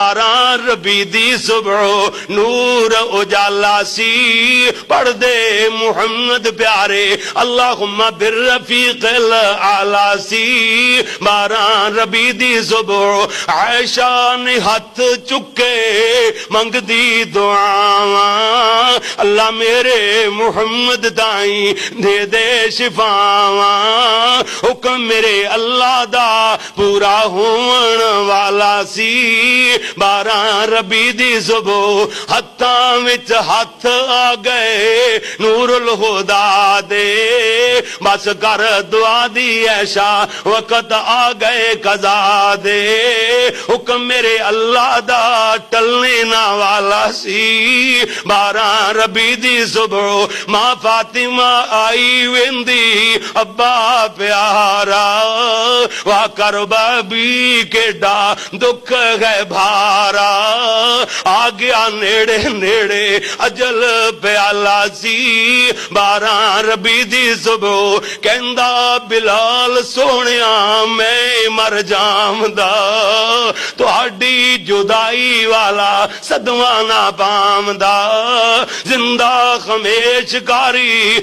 باران ربی دی صبح نور اجالا سی پڑھ دے محمد پیارے اللہم بالرفیق الاعلی سی باران ربی دی صبح عائشہ نے ہاتھ چکے منگ دی دعاواں اللہ میرے محمد دائیں دے دے شفاواں حکم میرے اللہ دا پورا ہون والا سی باران ربی دی صبح ہتھاں وچ ہاتھ آ گئے نور الہدا دے بس کر دعا دی ایشا وقت آ گئے قضا دے حکم میرے اللہ دا ٹلنے نہ والا سی باران ربی دی صبح ماں فاطمہ آئی ویندی ابا پیارا وا کربا بھی کیڈا دکھ ہے بھارا آ گیا نیڑے نیڑے اجل پیالہ سی باران ربی دی صبح کہندا بلال سونیا میں مر جامدا تہاڈی جدائی والا صدمہ نہ پامدا زندہ خمیش کاری